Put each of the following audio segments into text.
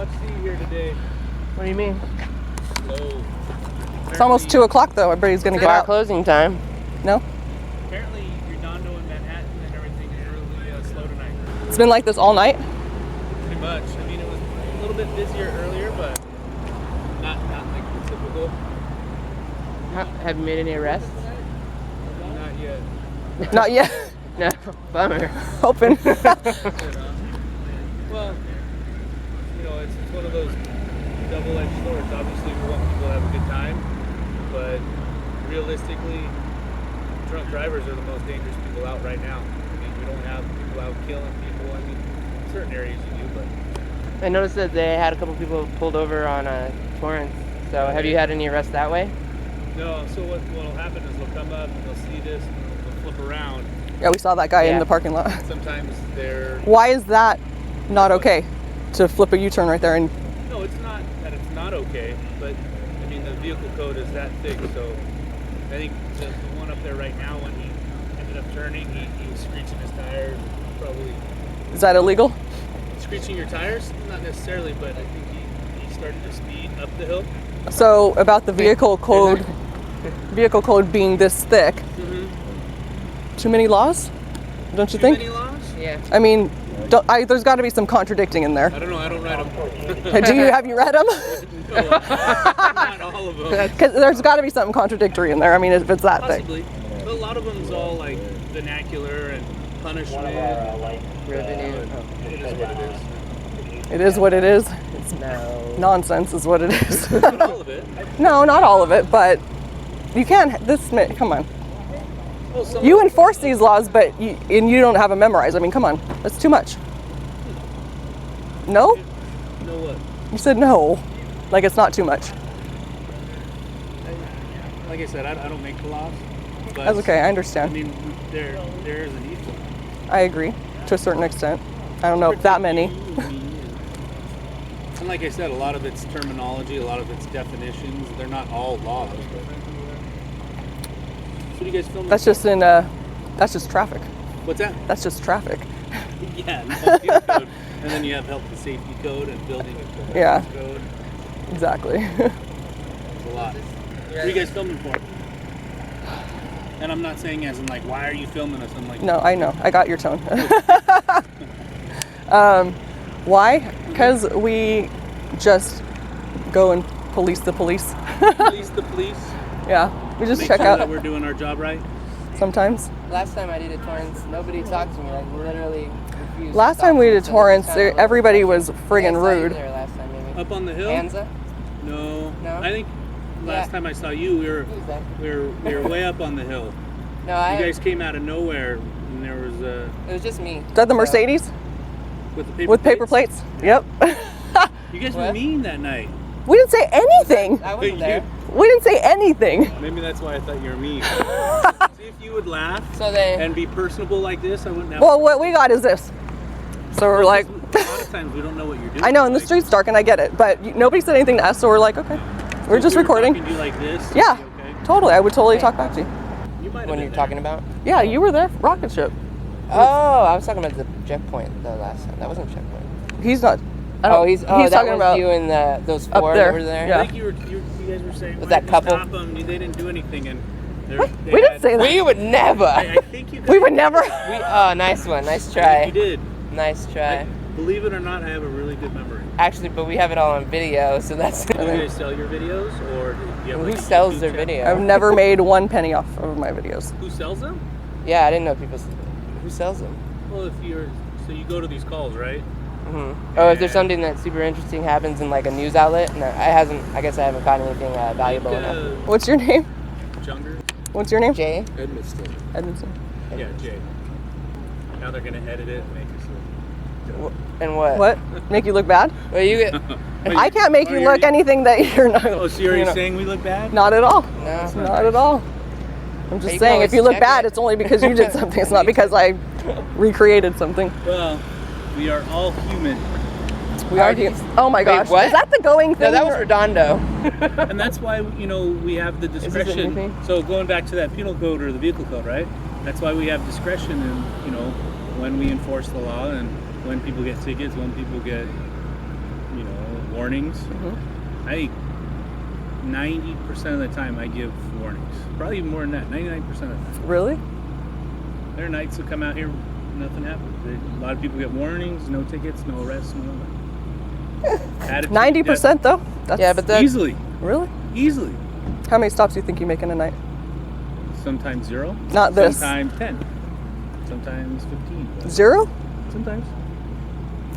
much see here today. What do you mean? Slow. It's almost 2 o'clock though. Everybody's gonna get Our out. closing time. No? Apparently, Redondo and Manhattan and everything is really slow tonight. It's been like this all night? Pretty much. I mean, it was a little bit busier earlier, but not like the typical. Have you made any arrests? Not yet. Not yet. No. Bummer. Hoping. Well, you know, it's one of those double-edged swords. Obviously, we want people to have a good time, but realistically, drunk drivers are the most dangerous people out right now. I mean, we don't have people out killing people. I mean, in certain areas you do, but I noticed that they had a couple people pulled over on Torrance. So have you had any arrests that way? no. So what'll happen is they'll come up and they'll see this and they'll flip around. Yeah, we saw that guy in the parking lot. Sometimes they're Why is that not okay? To flip a U-turn right there and no, it's not that it's not okay, but I mean the vehicle code is that thick, so I think the one up there right now, when he ended up turning, he was screeching his tires. Probably is that illegal? screeching your tires? Not necessarily, but I think he started to speed up the hill. So about the vehicle code being this thick. Mm-hmm. Too many laws? Don't you Too think? many laws? Yeah. I mean, there's got to be some contradicting in there. I don't know. I don't read them. Have you read them? No, not all of them. Because there's got to be something contradictory in there. I mean, if it's that thick. Possibly. But a lot of them's all like vernacular and punishment. Revenue. It is what it is. It is what it is. It's No. nonsense is what it is. Not all of it. No, not all of it, but you can. Come on. Well, some You enforce these laws, but you don't have them memorized. I mean, come on. That's too much. No? know what? You said no. Like it's not too much. Like I said, I don't make the laws. But That's okay. I I understand. mean, there is a need for it. I agree to a certain extent. I don't know if that many. And like I said, a lot of it's terminology, a lot of it's definitions. They're not all laws. But what do you guys film? That's just that's just traffic. What's that? That's just traffic. Yeah, and the health code. And then you have health and safety code and building and Yeah. code. Exactly. It's a lot. What are you guys filming for? And I'm not saying as in like, why are you filming us? I'm like, No, I know. I got your tone. Why? Because we just go and police the police. police the police. Yeah, we just Make check sure out that we're doing our job right. sometimes. Last time I did a Torrance, nobody talked to me. Like literally refused. Last to time talk we to me, did so Torrance, it's kinda everybody like- was friggin' I saw you rude. there last time, maybe. Up on the hill? Anza? No. No? I think last time I saw you, we were Who's that? we were way up on the hill. No, You guys came out of nowhere, and there was It was just me. Is that the Mercedes with the paper plates? Yep. You guys were What? mean that night. We didn't say anything. I wasn't You- there. We didn't say anything. Maybe that's why I thought you were mean. See, if you would laugh So they. and be personable like this, I wouldn't have. Well, what we got is this. So we're like, a lot of times we don't know what you're doing. I know, and the Like, street's dark, and I get it, but nobody said anything to us, so we're like, okay, we're if just we were recording. talking to you like this, Yeah, it'd be okay? totally. I would totally talk back to you. You might have When been you're there. talking about? Yeah, you were there. Rocket ship. Oh, I was talking about the checkpoint the last time. That wasn't a checkpoint. He's not. He's he's that talking was about you and those up four there. that were there. Yeah. I think you guys were saying Was why that did you couple? Stop them? They didn't do anything, and they We didn't say that. We would never. I think you guys. We would never. Nice one. Nice You try. did. Nice try. Believe it or not, I have a really good memory. Actually, but we have it all on video, so that's. Do you guys sell your videos, or do you have Who like a sells YouTube their channel? video? I've never made 1 penny off of my videos. Who sells them? Yeah, I didn't know people. Who sells them? Well, so you go to these calls, right? Mm-hmm. Oh, if there's something that super interesting happens in like a news outlet, no, I guess I haven't caught anything valuable enough. What's your name? Jungers? What's your name? Jay. Edmiston. Edmondson. Yeah, Jay. Now they're gonna edit it and make us look. And what? What? Make you look bad? Well, you get. I can't make you look anything that you're not. Oh, so you're you know, saying we look bad? Not at all. No. Not at all. I'm just You can saying, if always you look check bad, it. it's only because you did something. It's not because I recreated something. Well, we are all human, We are here. Oh my gosh. what? Is that the going No, thing? that was Redondo. and that's why we have the this discretion. anything? So going back to that penal code or the vehicle code, right? That's why we have discretion in when we enforce the law and when people get tickets, when people get warnings. I think 90% of the time I give warnings. Probably even more than that. 99% of the time. Really? There are nights that come out here, nothing happens. A lot of people get warnings, no tickets, no arrests, no nothing. 90% though? That's Yeah, but that Easily. Really? Easily. How many stops do you think you make in a night? Sometimes 0. Not this. Sometimes 10. Sometimes 15. 0? Sometimes.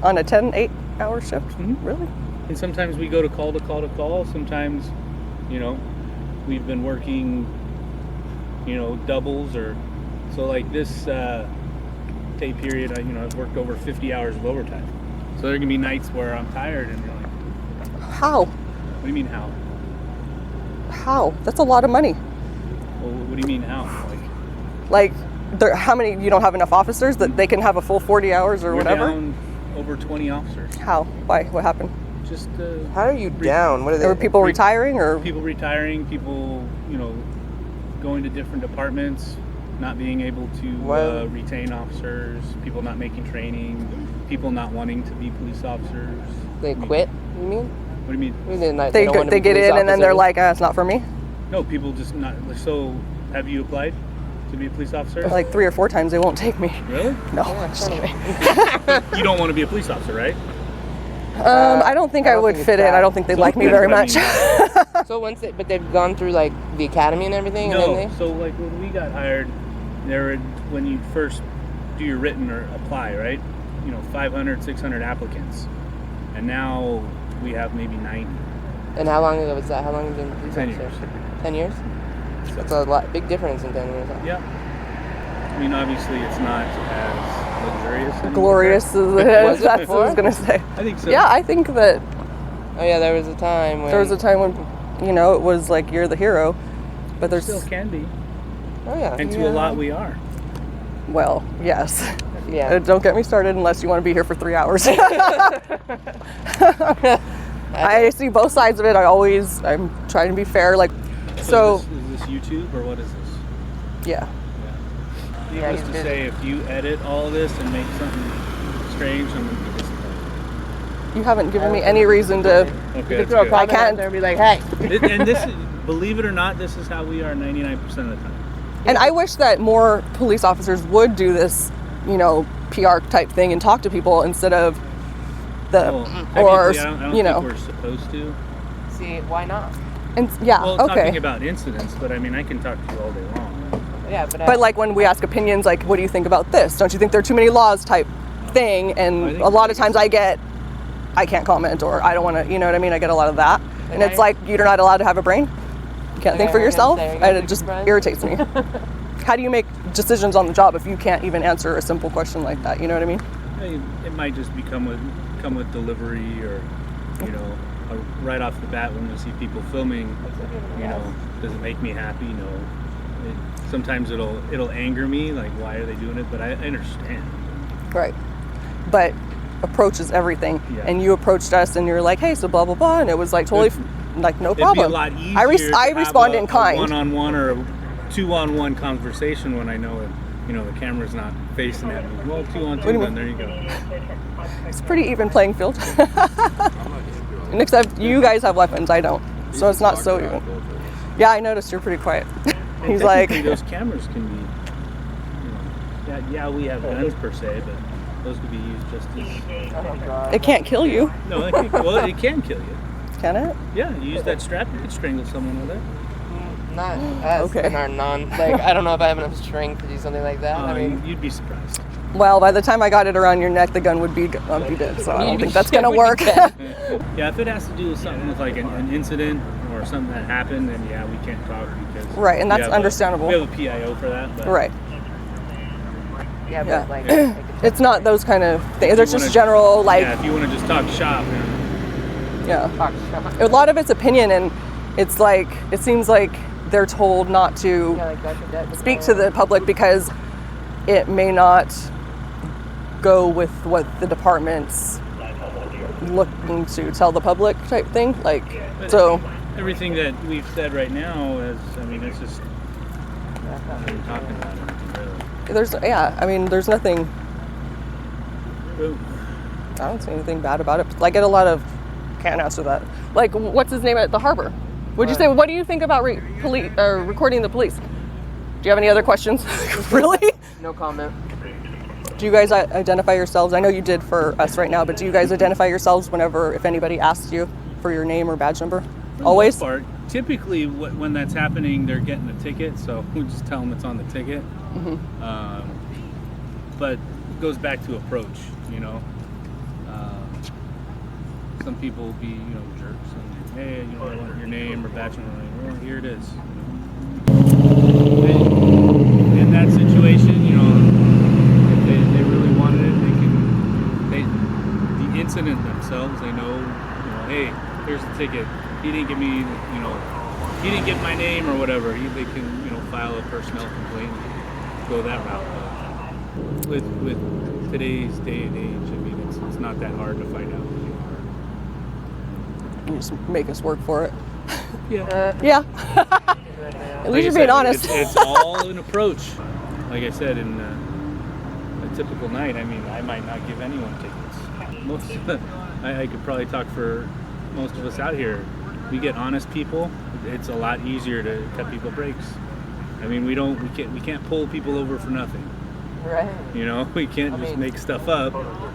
On a 10, 8-hour shift? Mhm. Really? And sometimes we go to call to call to call. Sometimes, we've been working, doubles or so like this pay period. I've worked over 50 hours of overtime. So there can be nights where I'm tired and you're like, How? what do you mean how? How? That's a lot of money. Well, what do you mean how? Like, how many? You don't have enough officers that they can have a full 40 hours or we're whatever? down over 20 officers. How? Why? What happened? Just How are you down? What are they? There were people retiring or? people retiring, people going to different departments, not being able to Wow. retain officers, people not making training, people not wanting to be police officers. They quit? You mean? What do you mean? What do you mean, They don't want to they be get police in and then they're officers? like, it's not for me. No, people just not. So, have you applied to be a police officer? Like 3 or 4 times they won't take me. Really? No, Yeah, just totally. kidding. You don't want to be a police officer, right? I don't think I don't would think fit it's in. that. I don't think they'd So like me that's very what I much. mean. So but they've gone through like the academy and everything, No. and then they. So, like when we got hired, when you first do your written or apply, right? 500, 600 applicants, and now we have maybe 90. And how long ago was that? How long have you been a police 10 officer? years. 10 years? That's a big difference in 10 years. Huh? Yeah. I mean, obviously, it's not as luxurious. anymore. Glorious as it Was is. it That's what I was before? gonna say. I think so. Yeah, I think that Oh yeah, there was a time when. there was a time when, it was like you're the hero, but there's Still can be, Oh yeah. and to a lot we are. well, yes. Yeah. Don't get me started unless you want to be here for 3 hours. I see both sides of it. I'm trying to be fair. Like, so is this YouTube or what is this? yeah. Yeah, Needless he's to busy. say, if you edit all this and make something strange, I'm gonna be disappointed. You haven't given me any reason to. Okay, You could that's throw a good. comment I can't- out there and be like, hey. And this is, believe it or not, this is how we are 99% of the time. And I wish that more police officers would do this, PR type thing and talk to people instead of Well, or technically, I don't think we're supposed to. See, why not? and yeah, Well, okay. talking about incidents, but I mean, I can talk to you all day long. Yeah, but. But like when we ask opinions, like, what do you think about this? Don't you think there are too many laws type thing? I And think a lot of times I can't comment or I don't want to, you know what I mean? I get a lot of that. And it's like, you're not allowed to have a brain? You can't think for yourself? And it just irritates me. How do you make decisions on the job if you can't even answer a simple question like that? You know what I mean? It might just come with delivery or, right off the bat when we see people filming, does it make me happy? No. Sometimes it'll anger me, like why are they doing it? But I understand. Right. But approach is everything. Yeah. And you approached us and you're like, hey, so blah, blah, blah. And it was like totally, like, no It'd problem. be a lot easier I to responded have in kind. a one-on-one or a two-on-one conversation when I know it. The camera's not facing at me. Well, 2-on-2, then there you go. It's a pretty even playing field. And except you guys have weapons, I don't. So it's not so even. Yeah, I noticed you're pretty quiet. And He's like, technically those cameras can be, we have guns per se, but those could be used just as. Oh god. it can't kill you, No, it can kill you. can it? Yeah, you use that strap, you could strangle someone with it. Not us Okay. in our I don't know if I have enough strength to do something like that. I mean, You'd be surprised. Well, by the time I got it around your neck, the gun would be dead. So I don't You'd think be that's gonna dead. work. Yeah, if it has to do with something with like an incident or something that happened, then yeah, we can't talk because Right, and we that's have understandable. We have a PIO for that. But Right. yeah, Yeah. but like. It's not those kind of things. if It's you just wanna- general, like, yeah, if you want to just talk shop, yeah. A lot of it's opinion, and it's like, it seems like they're told not to speak to the public because it may not go with what the department's looking to tell the public type thing. Like, so everything that we've said right now is, it's just not even talking about anything really. there's nothing, Boom. I don't see anything bad about it. I get a lot of can't answer that. Like, what's his name at the harbor? Would you say, what do you think about recording the police? Do you have any other questions? Really? No comment. Do you guys identify yourselves? I know you did for us right now, but do you guys identify yourselves if anybody asks you for your name or badge number? Always? For the most part. Typically, when that's happening, they're getting a ticket, so we just tell them it's on the ticket. But it goes back to approach, you know. Some people will be, you know, jerks and, hey, you know, I want your name or badge number. Well, here it is. You know. In that situation, you know, if they really wanted it, the incident themselves, they know, hey, here's the ticket. He didn't give me, you know, he didn't get my name or whatever. They can, you know, file a personnel complaint and go that route. But with today's day and age, I mean, it's not that hard to find out who you You just make us work for it. are. Yeah. At least you're being honest. It's all an approach. Like I said, in a typical night, I mean, I might not give anyone tickets. I could probably talk for most of us out here. We get honest people. It's a lot easier to cut people breaks. I mean, we can't pull people over for nothing. Right. You know, we can't just make stuff up.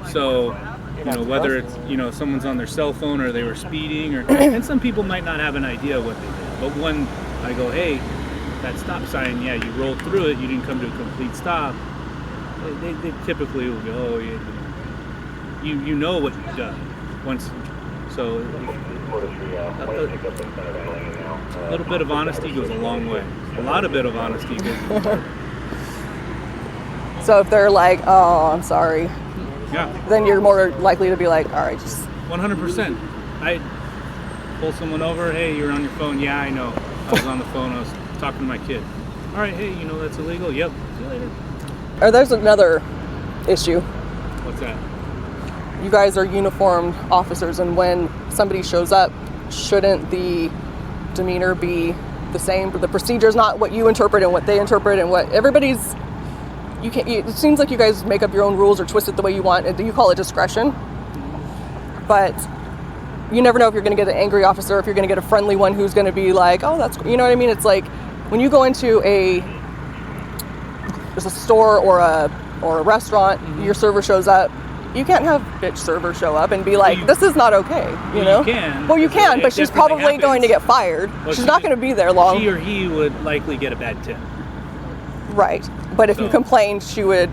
So, you know, whether it's, you know, someone's on their cell phone or they were speeding, or and some people might not have an idea what they did. But when I go, hey, that stop sign, yeah, you rolled through it, you didn't come to a complete stop. They typically will go, oh, yeah, you know what you've done once. So a little bit of honesty goes a long way. A lot of bit of honesty goes. So if they're like, oh, I'm sorry, Yeah. then you're more likely to be like, all right, just 100%. I pull someone over. Hey, you're on your phone. Yeah, I know. I was on the phone. I was talking to my kid. All right. Hey, you know that's illegal. Yep. See you later. Or there's another issue. What's that? You guys are uniformed officers, and when somebody shows up, shouldn't the demeanor be the same? The procedure's not what you interpret and what they interpret and what everybody's. You can't. It seems like you guys make up your own rules or twist it the way you want. You call it discretion, but you never know if you're going to get an angry officer, if you're going to get a friendly one who's going to be like, "Oh, that's," you know what I mean? It's like when you go into there's a store or a restaurant, your server shows up. You can't have bitch server show up and be like, "This is not okay." You know? You can. Well, you can, but she's probably going to get fired. Well, she's not going to be there long. She or he would likely get a bad tip. Right. But if you complained, he would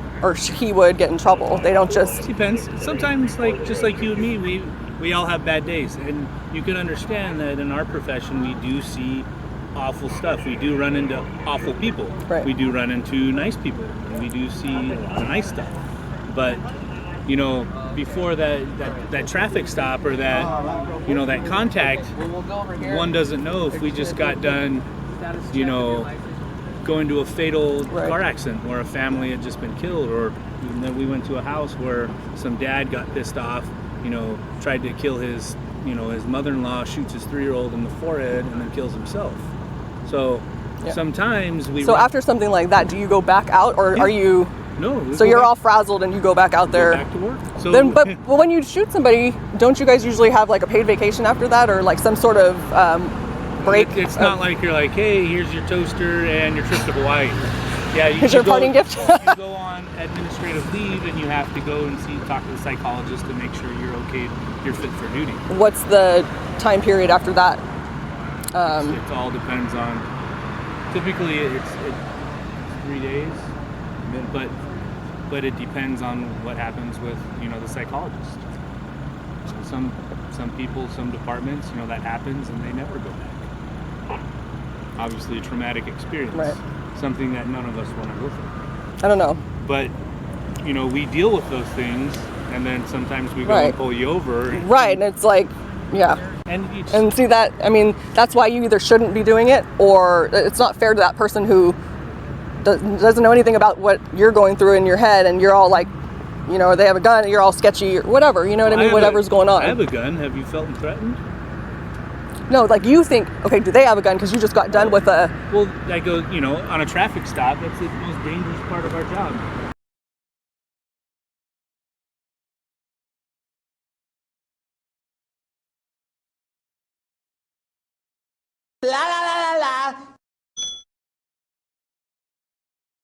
get in trouble. They don't just. Depends. Sometimes, just like you and me, we all have bad days, and you can understand that in our profession we do see awful stuff. We do run into awful people. Right. We do run into nice people, and we do see nice stuff. But you know, before that traffic stop or that that contact, one doesn't know if we just got done, going to a fatal car accident where a family had just been killed, or then we went to a house where some dad got pissed off, tried to kill his mother-in-law, shoots his 3-year-old in the forehead and then kills himself. So sometimes So after something like that, do you go back out, or are you? No. So you're all frazzled and you go back out there. Go back to work. So then, but when you shoot somebody, don't you guys usually have like a paid vacation after that, or like some sort of break? It's not like you're like, hey, here's your toaster and your trip to Hawaii. Yeah, here's your parting gift. You go on administrative leave and you have to go and talk to the psychologist to make sure you're okay, you're fit for duty. What's the time period after that? It all depends on. Typically, it's 3 days, but it depends on what happens with the psychologist. Some people, some departments, that happens and they never go back. Obviously, a traumatic experience, right? Something that none of us want to go through. I don't know. But we deal with those things, and then sometimes we go and pull you over. Right, and it's like, yeah. And see that, I mean, that's why you either shouldn't be doing it, or it's not fair to that person who doesn't know anything about what you're going through in your head, and you're all like, they have a gun, and you're all sketchy, or whatever, you know what I mean? Whatever's going on. I have a gun. Have you felt threatened? No, like you think, okay, do they have a gun because you just got done with a... Well, I go, on a traffic stop, that's the most dangerous part of our job. La la la.